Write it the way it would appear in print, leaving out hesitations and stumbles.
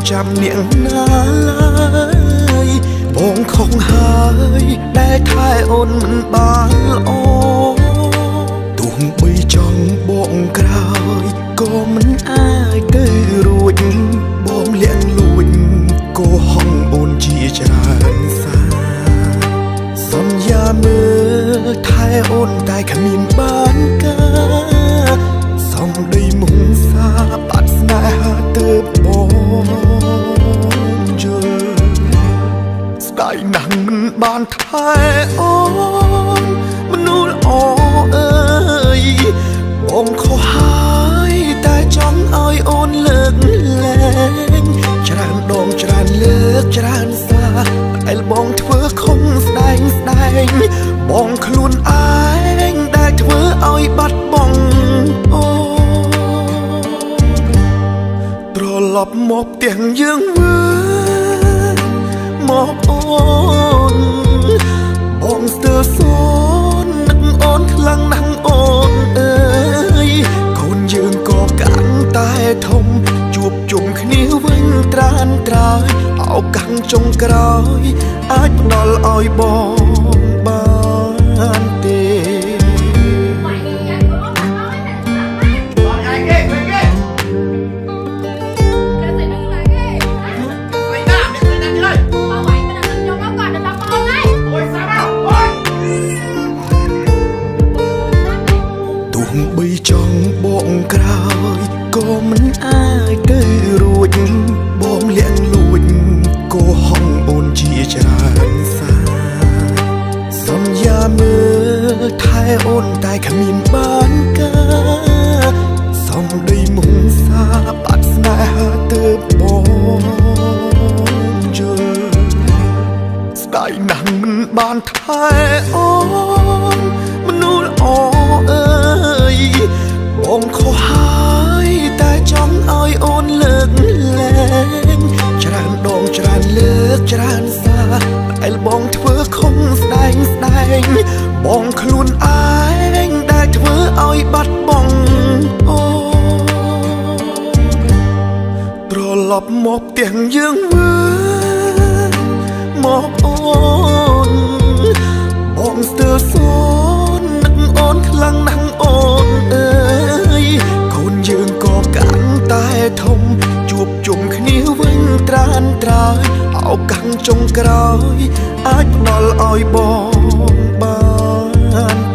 ចាំនាងណាឡើយបងខំហើយដែលថែអូនមិនបានល្អទោះបីចង់បងក្រោយក៏មិនអាចទៅរួចបងលាក់លួចក៏ហងអូនជាច្រើនសាសន្យាមើលថែអូនតែគ្មានបានការសំដីមុខសាបាត់ស្នេហាទៅបងយល់ស្ដាយណាស់មិនបានថែអូនមនុស្សល្អអើយបងខុសហើយតែចង់ឲ្យអូនលើកលែងច្រើនដងច្រើនលើកច្រើនសារតែបងធ្វើខំស្ដែងបងខ្លួនឯងដែលធ្វើឲ្យបាត់បង់អូត្រឡប់មកផ្ទះយើងមើលមកអូនបងស្ទើរសូននឹកអូនខ្លាំងណាស់អូនអើយកូនយើងក៏កាន់តែធំជួបជុំគ្នាវិញត្រានត្រើយឱកាសចុងក្រោយអាចផ្ដល់ឲ្យបងបានទេទោះបីចង់បងក្រោយក៏មិនអាចទៅរួចបងលាក់លួចក៏ហងអូនជាច្រើនសាសន្យាមើលថែអូនតែគ្មានបានការសំដីមុខសាបាត់ស្នេហាទៅបងយល់ស្ដាយណាស់មិនបានថែអូនមនុស្សល្អអើយបងខុសហើយតែចង់ឲ្យអូនលើកលែងច្រើនដងច្រើនលើកច្រើនសារតែបងធ្វើខំស្ដែងបងខ្លួនឯងដែលធ្វើឲ្យបាត់បង់អូត្រឡប់មកផ្ទះយើងមើលមកអូនបងស្ទើរសូននឹកអូនខ្លាំងណាស់អូនអើយកូនយើងក៏កាន់តែធំជួបជុំគ្នាវិញត្រានត្រើយឱកាសចុងក្រោយអាចផ្ដល់ឲ្យបងបាន